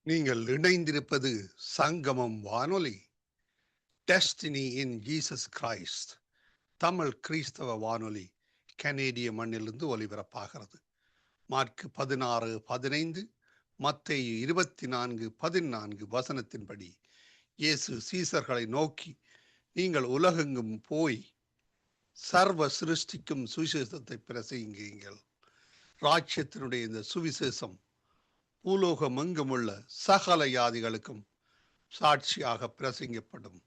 நீங்கள் இணைந்திருப்பது சங்கமம் வானொலி. Destiny in Jesus Christ Tamil கிறிஸ்தவ வானொலி கனேடிய மண்ணிலிருந்து ஒலிபரப்பாகிறது. மார்க் 16:15, மத்தேயு 24:14 வசனத்தின்படி இயேசு சீசர்களை நோக்கி, நீங்கள் உலகெங்கும் போய் சர்வ சிருஷ்டிக்கும் சுவிசேஷத்தை பிரசங்கியுங்கள். ராஜ்யத்தினுடைய இந்த சுவிசேஷம் பூலோகமெங்குமுள்ள சகல ஜாதிகளுக்கும் சாட்சியாக பிரசங்கப்படும்.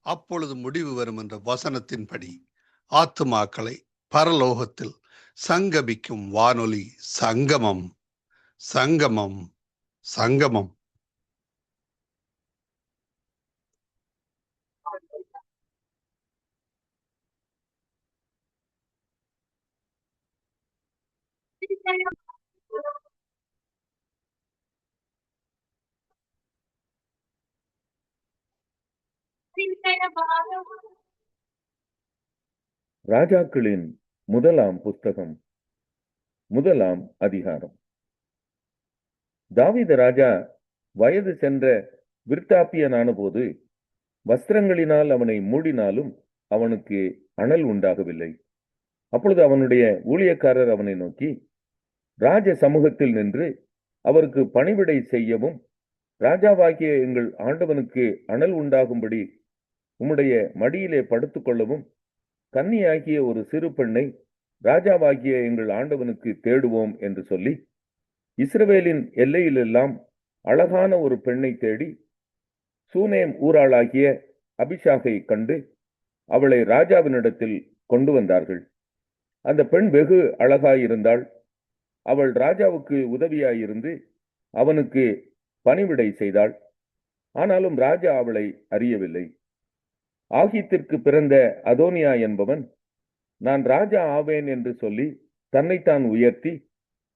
அப்பொழுது முடிவு வரும் என்ற வசனத்தின்படி ஆத்துமாக்களை பரலோகத்தில் சங்கமிக்கும் வானொலி சங்கமம். சங்கமம் சங்கமம். ராஜாக்களின் முதலாம் புஸ்தகம், முதலாம் அதிகாரம். தாவீது ராஜா வயது சென்ற விருத்தாப்பியனான போது வஸ்திரங்களினால் அவனை மூடினாலும் அவனுக்கு அனல் உண்டாகவில்லை. அப்பொழுது அவனுடைய ஊழியக்காரர் அவனை நோக்கி, ராஜ சமூகத்தில் நின்று அவருக்கு பணிவிடை செய்யவும் ராஜாவாகிய எங்கள் ஆண்டவனுக்கு அனல் உண்டாகும்படி உம்முடைய மடியிலே படுத்துக் கொள்ளவும் கன்னியாகிய ஒரு சிறு பெண்ணை ராஜாவாகிய எங்கள் ஆண்டவனுக்கு தேடுவோம் என்று சொல்லி இஸ்ரவேலின் எல்லையிலெல்லாம் அழகான ஒரு பெண்ணை தேடி சூனேம் ஊராளாகிய அபிஷாகை கண்டு அவளை ராஜாவினிடத்தில் கொண்டு வந்தார்கள். அந்த பெண் வெகு அழகாயிருந்தாள். அவள் ராஜாவுக்கு உதவியாயிருந்து அவனுக்கு பணிவிடை செய்தாள். ஆனாலும் ராஜா அவளை அறியவில்லை. ஆகீத்திற்கு பிறந்த அதோனியா என்பவன், நான் ராஜா ஆவேன் என்று சொல்லி தன்னைத்தான் உயர்த்தி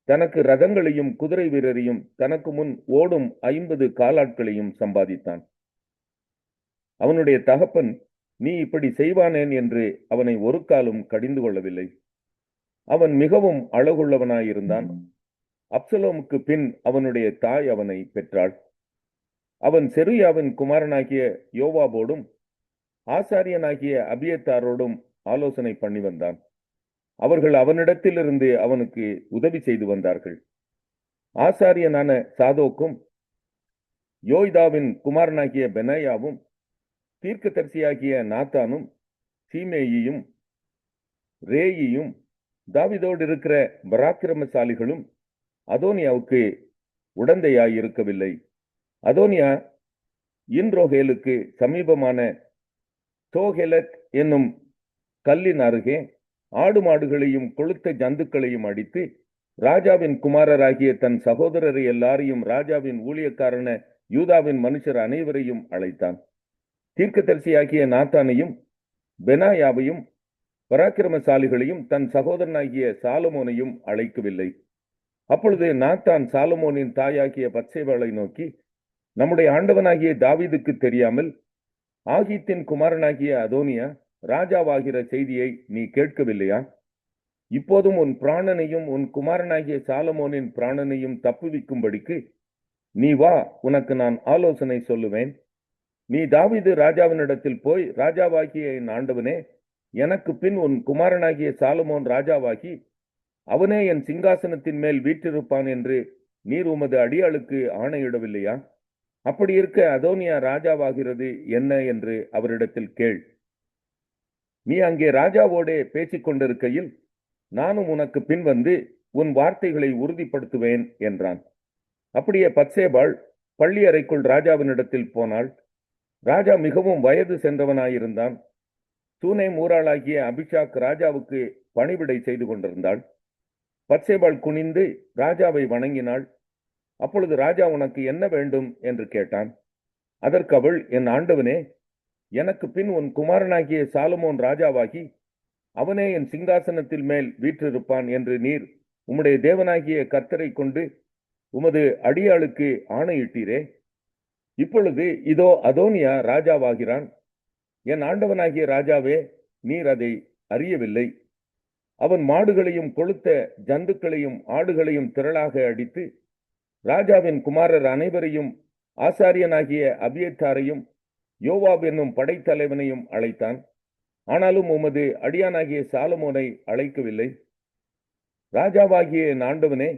தனக்கு ரதங்களையும் குதிரை வீரரையும் தனக்கு முன் ஓடும் 50 காலாட்களையும் சம்பாதித்தான். அவனுடைய தகப்பன், நீ இப்படி செய்வானேன் என்று அவனை ஒரு காலும் கடிந்து கொள்ளவில்லை. அவன் மிகவும் அழகுள்ளவனாயிருந்தான். அப்சலோமுக்கு பின் அவனுடைய தாய் அவனை பெற்றாள். அவன் செருயாவின் குமாரனாகிய யோவாபோடும் ஆசாரியனாகிய அபியத்தாரோடும் ஆலோசனை பண்ணி வந்தான். அவர்கள் அவனிடத்திலிருந்து அவனுக்கு உதவி செய்து வந்தார்கள். ஆசாரியனான சாதோக்கும் யோய்தாவின் குமாரனாகிய பெனாயாவும் தீர்க்கதரிசியாகிய நாத்தானும் சீமேயியும் ரேயியும் தாவீதோடு இருக்கிற பராக்கிரமசாலிகளும் அதோனியாவுக்கு உடந்தையாயிருக்கவில்லை. அதோனியா இன்ரோகேலுக்கு சமீபமான தோகெலத் என்னும் கல்லின் அருகே ஆடு மாடுகளையும் கொழுத்த ஜந்துக்களையும் அடித்து ராஜாவின் குமாரராகிய தன் சகோதரரை எல்லாரையும் ராஜாவின் ஊழியக்காரன யூதாவின் மனுஷர் அனைவரையும் அழைத்தான். தீர்க்கதரிசியாகிய நாத்தானையும் பெனாயாவையும் பராக்கிரமசாலிகளையும் தன் சகோதரனாகிய சாலமோனையும் அழைக்கவில்லை. அப்பொழுது நாத்தான் சாலமோனின் தாயாகிய பத்சேபாளை நோக்கி, நம்முடைய ஆண்டவனாகிய தாவீதுக்கு தெரியாமல் ஆகீத்தின் குமாரனாகிய அதோனியா ராஜாவாகிற செய்தியை நீ கேட்கவில்லையா? இப்போதும் உன் பிராணனையும் உன் குமாரனாகிய சாலமோனின் பிராணனையும் தப்புவிக்கும்படிக்கு நீ வா, உனக்கு நான் ஆலோசனை சொல்லுவேன். நீ தாவீது ராஜாவினிடத்தில் போய், ராஜாவாகிய என் ஆண்டவனே, எனக்கு பின் உன் குமாரனாகிய சாலமோன் ராஜாவாகி அவனே என் சிங்காசனத்தின் மேல் வீற்றிருப்பான் என்று நீர் உமது அடியாளுக்கு ஆணையிடவில்லையா? அப்படி இருக்க அதோனியா ராஜாவாகிறது என்ன என்று அவரிடத்தில் கேள். நீ அங்கே ராஜாவோடே பேசிக் கொண்டிருக்கையில் நானும் உனக்கு பின் வந்து உன் வார்த்தைகளை உறுதிப்படுத்துவேன் என்றான். அப்படியே பத்சேபாள் பள்ளி அறைக்குள் ராஜாவினிடத்தில் போனாள். ராஜா மிகவும் வயது சென்றவனாயிருந்தான். சூனேம் ஊராளாகிய அபிஷாக் ராஜாவுக்கு பணிவிடை செய்து கொண்டிருந்தாள். பத்சேபாள் குனிந்து ராஜாவை வணங்கினாள். அப்பொழுது ராஜா, உனக்கு என்ன வேண்டும் என்று கேட்டான். அதற்கு அவள், என் ஆண்டவனே, எனக்கு பின் உன் குமாரனாகிய சாலமோன் ராஜாவாகி அவனே என் சிங்காசனத்தில் மேல் வீற்றிருப்பான் என்று நீர் உம்முடைய தேவனாகிய கர்த்தரை கொண்டு உமது அடியாளுக்கு ஆணையிட்டீரே. இப்பொழுது இதோ அதோனியா ராஜாவாகிறான். என் ஆண்டவனாகிய ராஜாவே, நீர் அதை அறியவில்லை. அவன் மாடுகளையும் கொழுத்த ஜந்துக்களையும் ஆடுகளையும் திரளாக அடித்து ராஜாவின் குமாரர் அனைவரையும் ஆசாரியனாகிய அபியத்தாரையும் யோவாப் என்னும் படைத்தலைவனையும் அழைத்தான். ஆனாலும் உமது அடியானாகிய சாலமோனை அழைக்கவில்லை. ராஜாவாகிய என் ஆண்டவனே,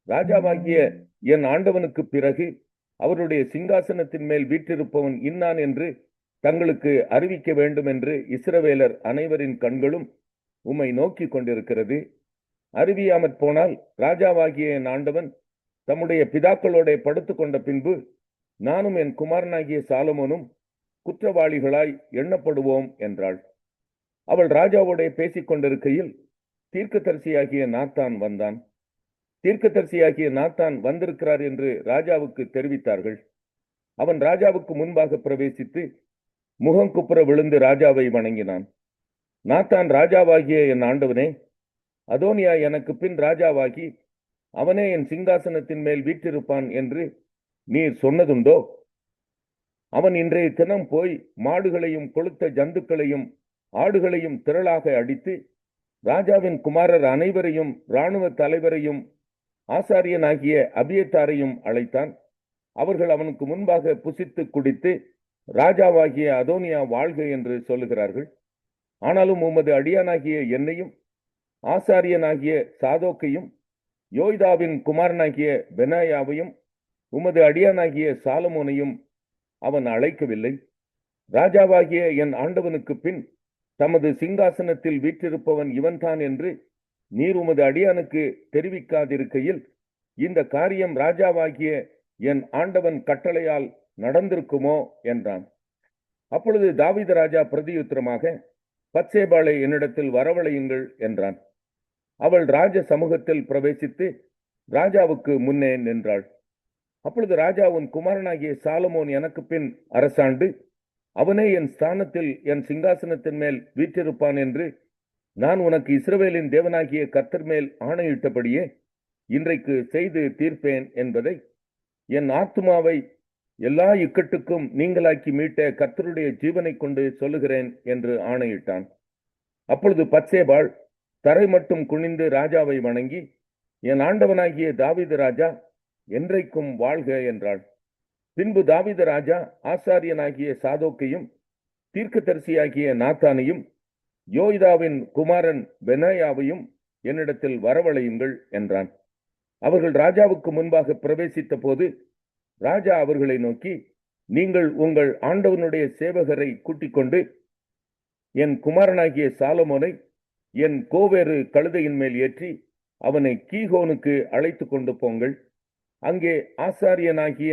ராஜாவாகிய என் ஆண்டவனுக்கு பிறகு அவருடைய சிங்காசனத்தின் மேல் வீற்றிருப்பவன் இன்னான் என்று தங்களுக்கு அறிவிக்க வேண்டும் என்று இஸ்ரவேலர் அனைவரின் கண்களும் உம்மை நோக்கி கொண்டிருக்கிறது. அறிவியாமற் போனால் ராஜாவாகிய என் ஆண்டவன் தம்முடைய பிதாக்களோட படுத்துக் கொண்ட பின்பு நானும் என் குமாரனாகிய சாலமோனும் குற்றவாளிகளாய் எண்ணப்படுவோம் என்றாள். அவள் ராஜாவோட பேசிக் கொண்டிருக்கையில் தீர்க்கதரிசியாகிய நாத்தான் வந்தான். தீர்க்கதரிசியாகிய நாத்தான் வந்திருக்கிறார் என்று ராஜாவுக்கு தெரிவித்தார்கள். அவன் ராஜாவுக்கு முன்பாக பிரவேசித்து முகங்குப்புற விழுந்து ராஜாவை வணங்கினான். நாத்தான், ராஜாவாகிய என் ஆண்டவனே, அதோனியா எனக்கு பின் ராஜாவாகி அவனே என் சிங்காசனத்தின் மேல் வீற்றிருப்பான் என்று நீர் சொன்னதுண்டோ? அவன் இன்றைய தினம் போய் மாடுகளையும் கொழுத்த ஜந்துக்களையும் ஆடுகளையும் திரளாக அடித்து ராஜாவின் குமாரர் அனைவரையும் இராணுவ தலைவரையும் ஆசாரியனாகிய அபியத்தாரையும் அழைத்தான். அவர்கள் அவனுக்கு முன்பாக புசித்து குடித்து ராஜாவாகிய அதோனியா வாழ்க என்று சொல்லுகிறார்கள். ஆனாலும் உமது அடியானாகிய என்னையும் ஆசாரியனாகிய சாதோக்கையும் யோய்தாவின் குமாரனாகிய பெனாயாவையும் உமது அடியானாகிய சாலமோனையும் அவன் அழைக்கவில்லை. ராஜாவாகிய என் ஆண்டவனுக்கு பின் தமது சிங்காசனத்தில் வீற்றிருப்பவன் இவன்தான் என்று நீர் உமது அடியானுக்கு தெரிவிக்காதிருக்கையில் இந்த காரியம் ராஜாவாகிய என் ஆண்டவன் கட்டளையால் நடந்திருக்குமோ என்றான். அப்பொழுது தாவீது ராஜா பிரதியுத்தரமாக, பத்சேபாளை என்னிடத்தில் வரவழையுங்கள் என்றான். அவள் ராஜ சமூகத்தில் பிரவேசித்து ராஜாவுக்கு முன்னே நின்றாள். அப்பொழுது ராஜா, உன் குமாரனாகிய சாலமோன் எனக்கு பின் அரசாண்டு அவனே என் ஸ்தானத்தில் என் சிங்காசனத்தின் மேல் வீற்றிருப்பான் என்று நான் உனக்கு இஸ்ரவேலின் தேவனாகிய கர்த்தர் மேல் ஆணையிட்டபடியே இன்றைக்கு செய்து தீர்ப்பேன் என்பதை என் ஆத்துமாவை எல்லா இக்கட்டுக்கும் நீங்களாக்கி மீட்ட கர்த்தருடைய ஜீவனை கொண்டு சொல்லுகிறேன் என்று ஆணையிட்டான். அப்பொழுது பத்சேபாள் தரை மட்டும் குனிந்து ராஜாவை வணங்கி, என் ஆண்டவனாகிய தாவீது ராஜா என்றைக்கும் வாழ்க என்றாள். பின்பு தாவீது ராஜா ஆசாரியனாகிய சாதோக்கையும் தீர்க்கதரிசியாகிய நாத்தானையும் யோய்தாவின் குமாரன் பெனாயாவையும் என்னிடத்தில் வரவழையுங்கள் என்றான். அவர்கள் ராஜாவுக்கு முன்பாக பிரவேசித்த போது ராஜா அவர்களை நோக்கி, நீங்கள் உங்கள் ஆண்டவனுடைய சேவகரை கூட்டிக் கொண்டு என் குமாரனாகிய சாலமோனை என் கோவேறு கழுதையின் மேல் ஏற்றி அவனை கீகோனுக்கு அழைத்து கொண்டு போங்கள். அங்கே ஆசாரியனாகிய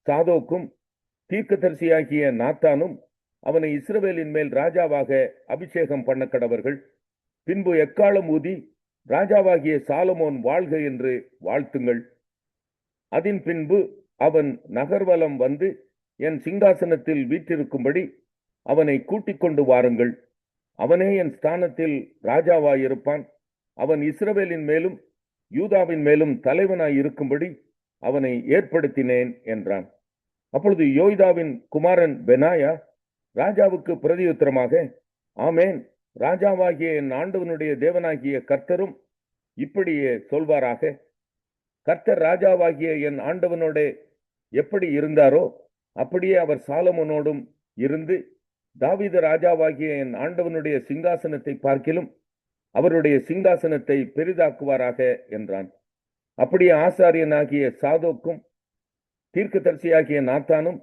சாதோக்கும் தீர்க்கதரிசியாகிய நாத்தானும் அவனை இஸ்ரவேலின் மேல் ராஜாவாக அபிஷேகம் பண்ண கடவர்கள். பின்பு எக்காலம் ஊதி ராஜாவாகிய சாலமோன் வாழ்க என்று வாழ்த்துங்கள். அதன் பின்பு அவன் நகர்வலம் வந்து என் சிங்காசனத்தில் வீற்றிருக்கும்படி அவனை கூட்டிக் கொண்டு வாருங்கள். அவனே என் ஸ்தானத்தில் ராஜாவாயிருப்பான். அவன் இஸ்ரவேலின் மேலும் யூதாவின் மேலும் தலைவனாய் இருக்கும்படி அவனை ஏற்படுத்தினேன் என்றான். அப்பொழுது யோய்தாவின் குமாரன் பெனாயா ராஜாவுக்கு பிரதியுத்தரமாக, ஆமேன், ராஜாவாகிய என் ஆண்டவனுடைய தேவனாகிய கர்த்தரும் இப்படியே சொல்வாராக. கர்த்தர் ராஜாவாகிய என் ஆண்டவனோட எப்படி இருந்தாரோ அப்படியே அவர் சாலமோனோடும் இருந்து தாவீது ராஜாவாகிய என் ஆண்டவனுடைய சிங்காசனத்தை பார்க்கிலும் அவருடைய சிங்காசனத்தை பெரிதாக்குவாராக என்றான். அப்படியே ஆசாரியனாகிய சாதோக்கும் தீர்க்கதரிசியாகிய நாத்தானும்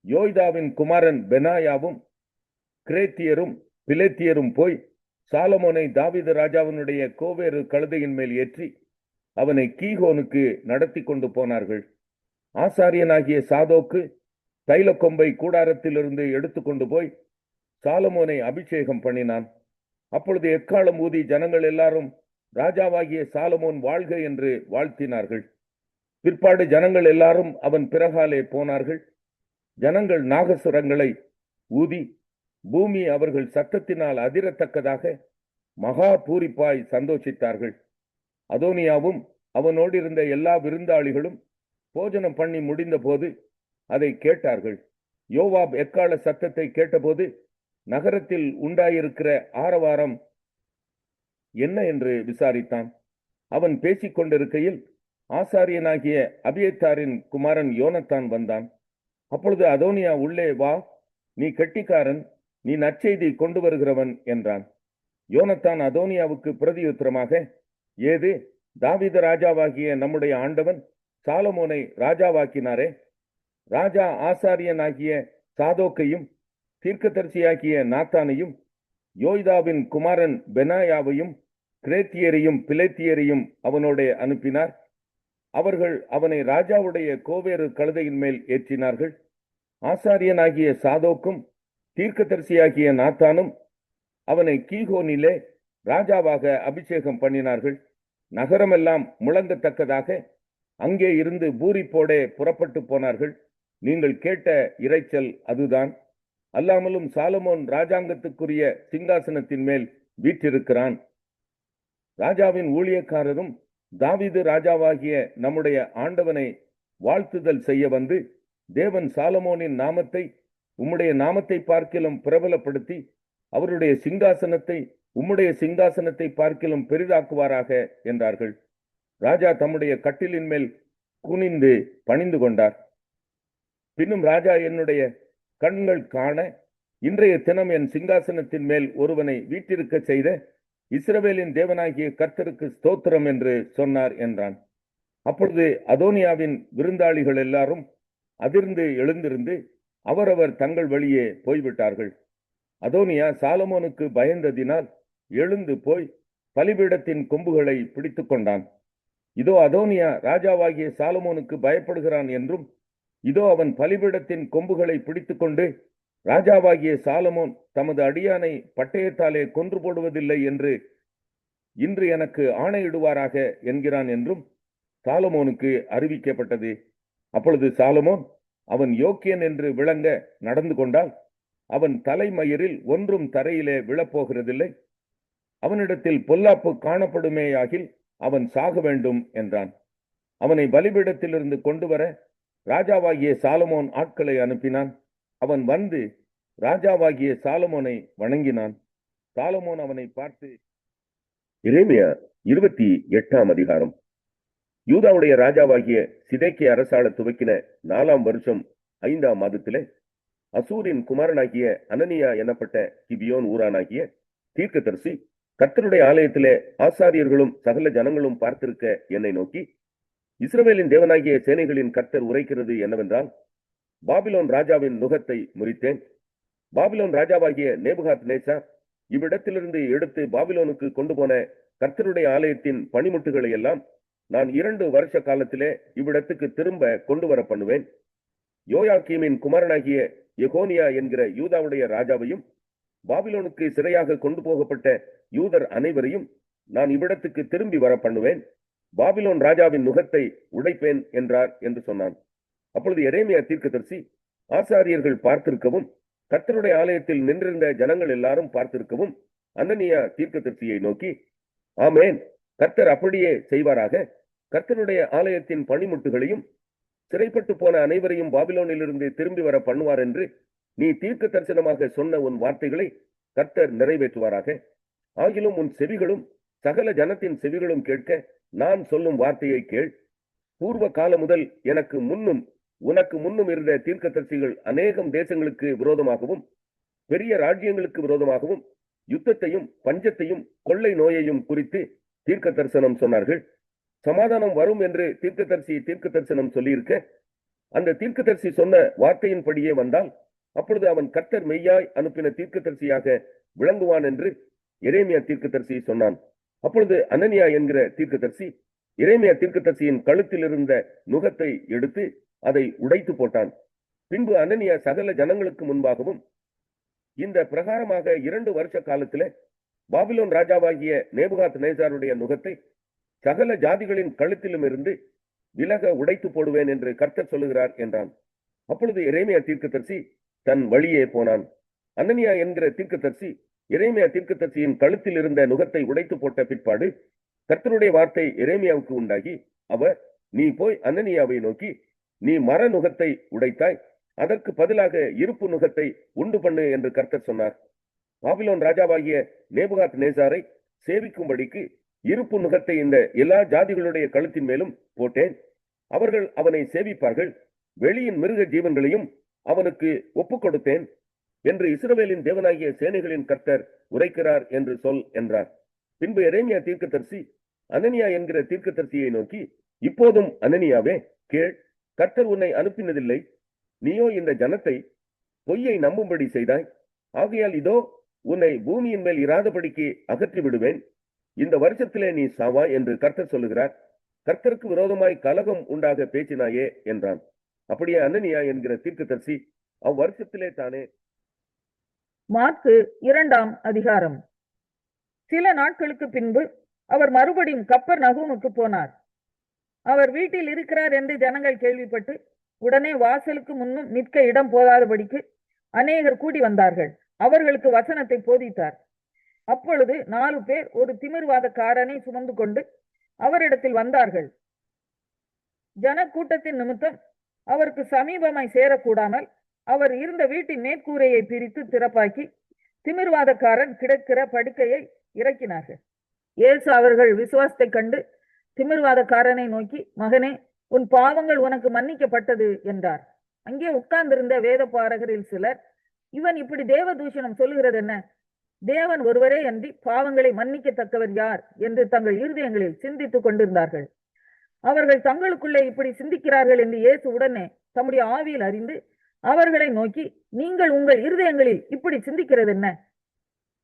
யோய்தாவின் குமாரன் பெனாயாவும் கிரேத்தியரும் பிலேத்தியரும் போய் சாலமோனை தாவீது ராஜாவினுடைய கோவேறு கழுதையின் மேல் ஏற்றி அவனை கீகோனுக்கு நடத்தி கொண்டு போனார்கள். ஆசாரியனாகிய சாதோக்கு தைல கொம்பை கூடாரத்திலிருந்து எடுத்துக்கொண்டு போய் சாலமோனை அபிஷேகம் பண்ணினான். அப்பொழுது எக்காலம் ஊதி ஜனங்கள் எல்லாரும் ராஜாவாகிய சாலமோன் வாழ்க என்று வாழ்த்தினார்கள். பிற்பாடு ஜனங்கள் எல்லாரும் அவன் பிறகாலே போனார்கள். ஜனங்கள் நாகசுரங்களை ஊதி பூமி அவர்கள் சத்தத்தினால் அதிரத்தக்கதாக மகா பூரிப்பாய் சந்தோஷித்தார்கள். அதோனியாவும் அவனோடு இருந்த எல்லா விருந்தாளிகளும் போஜனம் பண்ணி முடிந்த போது அதை கேட்டார்கள். யோவாப் எக்கால சத்தத்தை கேட்டபோது நகரத்தில் உண்டாயிருக்கிற ஆரவாரம் என்ன என்று விசாரித்தான். அவன் பேசிக் கொண்டிருக்கையில் ஆசாரியனாகிய அபியத்தாரின் குமாரன் யோனத்தான் வந்தான். அப்பொழுது அதோனியா, உள்ளே வா, நீ கெட்டிக்காரன், நீ நற்செய்தி கொண்டு வருகிறவன் என்றான். யோனத்தான் அதோனியாவுக்கு பிரதியுத்தரமாக, ஏது, தாவீது ராஜாவாகிய நம்முடைய ஆண்டவன் சாலமோனை ராஜாவாக்கினாரே. ராஜா ஆசாரியனாகிய சாதோக்கையும் தீர்க்கதரிசியாகிய நாத்தானையும் யோய்தாவின் குமாரன் பெனாயாவையும் கிரேத்தியரையும் பிலேத்தியரையும் அவனோட அனுப்பினார். அவர்கள் அவனை ராஜாவுடைய கோவேறு கழுதையின் மேல் ஏற்றினார்கள். ஆசாரியனாகிய சாதோக்கும் தீர்க்கதரிசியாகிய நாத்தானும் அவனை கீகோனிலே ராஜாவாக அபிஷேகம் பண்ணினார்கள். நகரமெல்லாம் முழங்கத்தக்கதாக அங்கே இருந்து பூரிப்போடே புறப்பட்டு போனார்கள். நீங்கள் கேட்ட இரைச்சல் அதுதான். அல்லாமலும் சாலமோன் ராஜாங்கத்துக்குரிய சிங்காசனத்தின் மேல் வீற்றிருக்கிறான். ராஜாவின் ஊழியக்காரரும் தாவீது ராஜாவாகிய நம்முடைய ஆண்டவனை வாழ்த்துதல் செய்ய வந்து, தேவன் சாலமோனின் நாமத்தை உம்முடைய நாமத்தை பார்க்கிலும் பிரபலப்படுத்தி அவருடைய சிங்காசனத்தை உம்முடைய சிங்காசனத்தை பார்க்கிலும் பெரிதாக்குவாராக என்றார்கள். ராஜா தம்முடைய கட்டிலின் மேல் குனிந்து பணிந்து கொண்டார். பின்னும் ராஜா, என்னுடைய கண்கள் காண இன்றைய தினம் என் சிங்காசனத்தின் மேல் ஒருவனை வீற்றிருக்க செய்த இஸ்ரவேலின் தேவனாகிய கர்த்தருக்கு ஸ்தோத்திரம் என்று சொன்னார் என்றான். அப்பொழுது அதோனியாவின் விருந்தாளிகள் எல்லாரும் அதிர்ந்து எழுந்திருந்து அவரவர் தங்கள் வழியே போய்விட்டார்கள். அதோனியா சாலமோனுக்கு பயந்ததினால் எழுந்து போய் பலிபீடத்தின் கொம்புகளை பிடித்து கொண்டான். இதோ அதோனியா ராஜாவாகிய சாலமோனுக்கு பயப்படுகிறான் என்றும், இதோ அவன் பலிபீடத்தின் கொம்புகளை பிடித்துக்கொண்டு ராஜாவாகிய சாலமோன் தமது அடியானை பட்டயத்தாலே கொன்று போடுவதில்லை என்று இன்று எனக்கு ஆணையிடுவாராக என்கிறான் என்றும் சாலமோனுக்கு அறிவிக்கப்பட்டது. அப்பொழுது சாலமோன் அவன் யோக்கியன் என்று விளங்க நடந்து கொண்டால் அவன் தலைமயிரில் ஒன்றும் தரையிலே விழப்போகிறதில்லை. அவனிடத்தில் பொல்லாப்பு காணப்படுமேயாகில் அவன் சாக வேண்டும் என்றான். அவனை பலிபீடத்திலிருந்து கொண்டு வர ராஜாவாகிய சாலமோன் ஆட்களை அனுப்பினான். அவன் வந்து ராஜாவாகிய சாலமோனை வணங்கினான். சாலமோன் அவனை பார்த்து, எரேமியா 28ஆம் அதிகாரம். யூதாவுடைய ராஜாவாகிய சிதேக்கியா அரசாள துவக்கின 4ஆம் வருஷம் 5ஆம் மாதத்திலே அசூரின் குமாரனாகிய அனனியா எனப்பட்ட கிபியோன் ஊரானாகிய தீர்க்கதரிசி கர்த்தருடைய ஆலயத்திலே ஆசாரியர்களும் சகல ஜனங்களும் பார்த்திருக்க என்னை நோக்கி, இஸ்ரவேலின் தேவனாகிய சேனைகளின் கர்த்தர் உரைக்கிறது என்னவென்றால், பாபிலோன் ராஜாவின் நுகத்தை முறித்தேன். பாபிலோன் ராஜாவாகிய நேபுகாத் நேச்சார் இவ்விடத்திலிருந்து எடுத்து பாபிலோனுக்கு கொண்டு போன கர்த்தருடைய ஆலயத்தின் பணிமுட்டுகளை எல்லாம் நான் 2 வருஷ காலத்திலே இவ்விடத்துக்கு திரும்ப கொண்டு வர பண்ணுவேன். யோயாக்கீமின் குமாரனாகிய எகோனியா என்கிற யூதாவுடைய ராஜாவையும் பாபிலோனுக்கு சிறையாக கொண்டு போகப்பட்ட யூதர் அனைவரையும் நான் இவ்விடத்துக்கு திரும்பி வர பண்ணுவேன். பாபிலோன் ராஜாவின் நுகத்தை உடைப்பேன் என்றார் என்று சொன்னான். அப்பொழுது எரேமியா தீர்க்கதரிசி ஆசாரியர்கள் பார்த்திருக்கவும் கர்த்தருடைய ஆலயத்தில் நின்றிருந்த ஜனங்கள் எல்லாரும் பார்த்திருக்கவும் அனனியா தீர்க்கதரிசியை நோக்கி, ஆமேன், கர்த்தர் அப்படியே செய்வாராக. கர்த்தருடைய ஆலயத்தின் பணிமுட்டுகளையும் சிறைப்பட்டு போன அனைவரையும் பாபிலோனிலிருந்து திரும்பி வர பண்ணுவார் என்று நீ தீர்க்க தரிசனமாக சொன்ன உன் வார்த்தைகளை கர்த்தர் நிறைவேற்றுவாராக. ஆகிலும் உன் செவிகளும் சகல ஜனத்தின் செவிகளும் கேட்க நான் சொல்லும் வார்த்தையை கேள். பூர்வ காலம் முதல் எனக்கு முன்னும் உனக்கு முன்னும் இருந்த தீர்க்கதரிசிகள் அநேகம் தேசங்களுக்கு விரோதமாகவும் பெரிய ராஜ்யங்களுக்கு விரோதமாகவும் யுத்தத்தையும் பஞ்சத்தையும் கொள்ளை நோயையும் குறித்து தீர்க்க தரிசனம் சொன்னார்கள். சமாதானம் வரும் என்று தீர்க்க தரிசனம் சொல்லியிருக்க அந்த தீர்க்கதரிசி சொன்ன வார்த்தையின்படியே வந்தால் அப்பொழுது அவன் கர்த்தர் மெய்யாய் அனுப்பின தீர்க்கதரிசியாக விளங்குவான் என்று எரேமியா தீர்க்கதரிசி சொன்னான். அப்பொழுது அனனியா என்கிற தீர்க்கதரிசி எரேமியா தீர்க்கதரிசியின் கழுத்தில் இருந்த நுகத்தை எடுத்து அதை உடைத்து போட்டான். பின்பு அனனியா சகல ஜனங்களுக்கு முன்பாகவும் இந்த பிரகாரமாக 2 வருஷ காலத்திலே பாபிலோன் ராஜாவாகிய நேபுகாத் நேசாருடைய நுகத்தை சகல ஜாதிகளின் கழுத்திலும் இருந்து விலக உடைத்து போடுவேன் என்று கர்த்தர் சொல்லுகிறார் என்றான். அப்பொழுது எரேமியா தீர்க்கதரிசி தன் வழியே போனான். அனனியா என்கிற தீர்க்கதரிசி எரேமியா தீர்க்கதரிசியின் கழுத்தில் இருந்த நுகத்தை உடைத்து போட்ட பிற்பாடு கர்த்தருடைய வார்த்தை எரேமியாவுக்கு உண்டாகி, அவர், நீ போய் அனனியாவை நோக்கி, நீ மர நுகத்தை உடைத்தாய், அதற்கு பதிலாக இருப்பு நுகத்தை உண்டு பண்ணு என்று கர்த்தர் சொன்னார். பாபிலோன் ராஜாவாகிய நேபுகாத் நேசாரை சேவிக்கும்படிக்கு இருப்பு நுகத்தை இந்த எல்லா ஜாதிகளுடைய கழுத்தின் மேலும் போட்டேன். அவர்கள் அவனை சேவிப்பார்கள். வெளியின் மிருக ஜீவன்களையும் அவனுக்கு ஒப்புக் கொடுத்தேன் என்று இஸ்ரவேலின் தேவனாகிய சேனைகளின் கர்த்தர் உரைக்கிறார் என்று சொல் என்றார். பின்பு எரேமியா தீர்க்கதரிசி அனனியா என்கிற தீர்க்கதரிசியை நோக்கி, இப்போதும் அனனியாவே கேள், கர்த்தர் உன்னை அனுப்பினதில்லை. நீயோ இந்த ஜனத்தை பொய்யை நம்பும்படி செய்தாய். ஆகையால் இதோ உன்னை பூமியின் மேல் இராதபடிக்கு அகற்றி விடுவேன். இந்த வருஷத்திலே நீ சாவாய் என்று கர்த்தர் சொல்லுகிறார். கர்த்தருக்கு விரோதமாய் கலகம் உண்டாக பேசினாயே என்றான். அப்படியே அனனியா என்கிற தீர்க்கதரிசி அவ்வருஷத்திலே தானே. மாற்கு 2ஆம் அதிகாரம். சில நாட்களுக்கு பின்பு அவர் மறுபடியும் கப்பர்நகூமுக்கு போனார். அவர் வீட்டில் இருக்கிறார் என்று ஜனங்கள் கேள்விப்பட்டு உடனே வாசலுக்கு முன்னும் நிற்க இடம் போதாதபடிக்கு அநேகர் கூடி வந்தார்கள். அவர்களுக்கு வசனத்தை போதித்தார். அப்பொழுது 4 பேர் ஒரு திமிர்வாதக்காரனை சுமந்து கொண்டு அவரிடத்தில் வந்தார்கள். ஜன கூட்டத்தின் நிமித்தம் அவருக்கு சமீபமாய் சேரக்கூடாமல் அவர் இருந்த வீட்டின் மேற்கூரையை பிரித்து திறப்பாக்கி திமிர்வாதக்காரன் கிடக்கிற படுக்கையை இறக்கினார்கள். இயேசு அவர்கள் விசுவாசத்தை கண்டு திமிர்வாதக்காரனை நோக்கி, மகனே, உன் பாவங்கள் உனக்கு மன்னிக்கப்பட்டது என்றார். அங்கே உட்கார்ந்திருந்த வேத பாரகரில் சிலர், இவன் இப்படி தேவதூஷணம் சொல்லுகிறது என்ன? தேவன் ஒருவரே அன்றி பாவங்களை மன்னிக்கத்தக்கவர் யார் என்று தங்கள் இருதயங்களில் சிந்தித்துக் கொண்டிருந்தார்கள். அவர்கள் தங்களுக்குள்ளே இப்படி சிந்திக்கிறார்கள் என்று இயேசு உடனே தம்முடைய ஆவியில் அறிந்து அவர்களை நோக்கி, நீங்கள் உங்கள் இருதயங்களில் இப்படி சிந்திக்கிறது என்ன?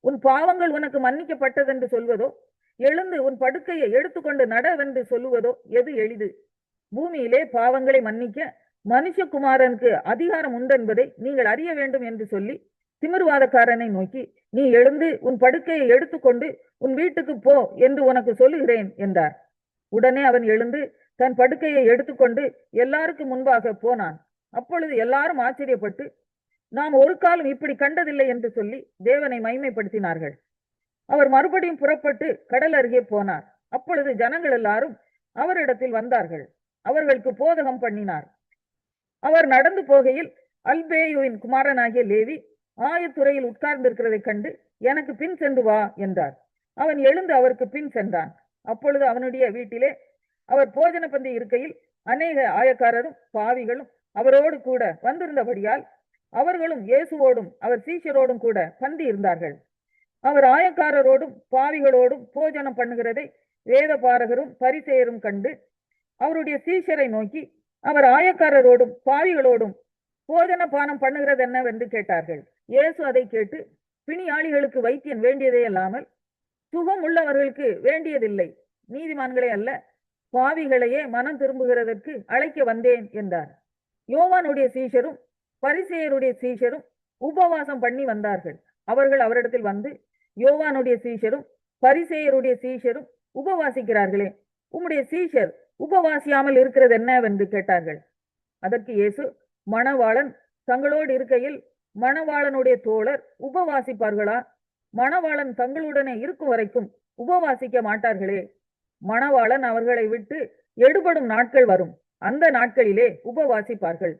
உன் பாவங்கள் உனக்கு மன்னிக்கப்பட்டதென்று சொல்வதோ, எழுந்து உன் படுக்கையை எடுத்துக்கொண்டு நடவென்று சொல்லுவதோ எது எளிது? பூமியிலே பாவங்களை மன்னிக்க மனுஷகுமாரனுக்கு அதிகாரம் உண்டென்பதை நீங்கள் அறிய வேண்டும் என்று சொல்லி திமிர்வாதக்காரனை நோக்கி, நீ எழுந்து உன் படுக்கையை எடுத்துக்கொண்டு உன் வீட்டுக்கு போ என்று உனக்கு சொல்லுகிறேன் என்றார். உடனே அவன் எழுந்து தன் படுக்கையை எடுத்துக்கொண்டு எல்லாருக்கும் முன்பாக போனான். அப்பொழுது எல்லாரும் ஆச்சரியப்பட்டு, நாம் ஒரு காலம் இப்படி கண்டதில்லை என்று சொல்லி தேவனை மகிமைப்படுத்தினார்கள். அவர் மறுபடியும் புறப்பட்டு கடல் அருகே போனார். அப்பொழுது ஜனங்கள் எல்லாரும் அவரிடத்தில் வந்தார்கள். அவர்களுக்கு போதகம் பண்ணினார். அவர் நடந்து போகையில் அல்பேயுவின் குமாரனாகிய லேவி ஆயத்துறையில் உட்கார்ந்திருக்கிறதை கண்டு, எனக்கு பின் சென்று வா என்றார். அவன் எழுந்து அவருக்கு பின் சென்றான். அப்பொழுது அவனுடைய வீட்டிலே அவர் போஜன பந்தி இருக்கையில் அநேக ஆயக்காரரும் பாவிகளும் அவரோடு கூட வந்திருந்தபடியால் அவர்களும் இயேசுவோடும் அவர் சீஷரோடும் கூட பந்தி இருந்தார்கள். அவர் ஆயக்காரரோடும் பாவிகளோடும் போஜனம் பண்ணுகிறதை வேத பாரகரும் பரிசேயரும் கண்டு அவருடைய சீஷரை நோக்கி, அவர் ஆயக்காரரோடும் பாவிகளோடும் போஜன பானம் பண்ணுகிறது என்னவென்று கேட்டார்கள். இயேசு அதை கேட்டு, பிணியாளிகளுக்கு வைத்தியன் வேண்டியதே அல்லாமல் சுகம் உள்ளவர்களுக்கு வேண்டியதில்லை, நீதிமான்களே அல்ல, பாவிகளையே மனம் திரும்புகிறதற்கு அழைக்க வந்தேன் என்றார். யோவானுடைய சீஷரும் பரிசேயருடைய சீஷரும் உபவாசம் பண்ணி வந்தார்கள். அவர்கள் அவரிடத்தில் வந்து, யோவானுடைய சீஷரும் பரிசேயருடைய சீஷரும் உபவாசிக்கிறார்களே, உம்முடைய சீஷர் உபவாசியாமல் இருக்கிறது என்னவென்று கேட்டார்கள். அதற்கு இயேசு, மணவாளன் தங்களோடு இருக்கையில் மணவாளனுடைய தோழர் உபவாசிப்பார்களா? மணவாளன் தங்களுடனே இருக்கும் வரைக்கும் உபவாசிக்க மாட்டார்களே. மணவாளன் அவர்களை விட்டு எடுபடும் நாட்கள் வரும், அந்த நாட்களிலே உபவாசிப்பார்கள்.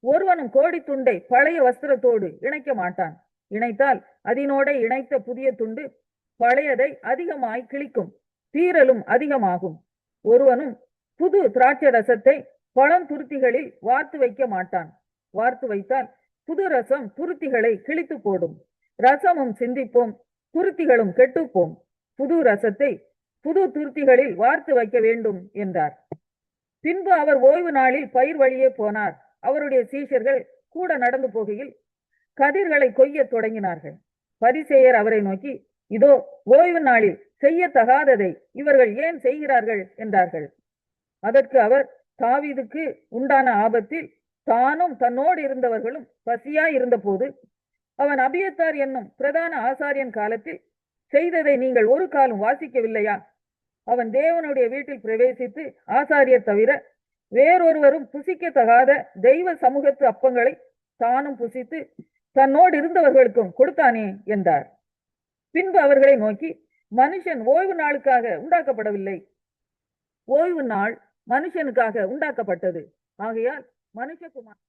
ஒருவனும் கோடி துண்டை பழைய வஸ்திரத்தோடு இணைக்க மாட்டான். இணைத்தால் அதனோட இணைத்த புதிய துண்டு பழையதை அதிகமாய் கிழிக்கும், தீரலும் அதிகமாகும். ஒருவனும் புது திராட்சை ரசத்தை பழம் துருத்திகளில் வார்த்து வைக்க மாட்டான். வார்த்து வைத்தால் புது ரசம் துருத்திகளை கிழித்து போடும். ரசமும் சிந்திப்போம், துருத்திகளும் கெட்டுப்போம். புது ரசத்தை புது துருத்திகளில் வார்த்து வைக்க வேண்டும் என்றார். பின்பு அவர் ஓய்வு நாளில் பயிர் வழியே போனார். அவருடைய சீஷர்கள் கூட நடந்து போகையில் கதிர்களை கொய்ய தொடங்கினார்கள். பரிசேயர் அவரை நோக்கி, இதோ ஓய்வு நாளில் செய்யத்தகாததை இவர்கள் ஏன் செய்கிறார்கள் என்றார்கள். அதற்கு அவர், தாவீதுக்கு உண்டான ஆபத்தில் தானும் தன்னோடு இருந்தவர்களும் பசியாய் இருந்தபோது அவன் அபியத்தார் என்னும் பிரதான ஆசாரியன் காலத்தில் செய்ததை நீங்கள் ஒரு காலம் வாசிக்கவில்லையா? அவன் தேவனுடைய வீட்டில் பிரவேசித்து ஆசாரியர் தவிர வேறொருவரும் புசிக்கத்தகாத தெய்வ சமூகத்து அப்பங்களை தானும் புசித்து தன்னோடு இருந்தவர்களுக்கும் கொடுத்தானே என்றார். பின்பு அவர்களை நோக்கி, மனுஷன் ஓய்வு நாளுக்காக உண்டாக்கப்படவில்லை, ஓய்வு நாள் மனுஷனுக்காக உண்டாக்கப்பட்டது. ஆகையால் மனுஷகுமார்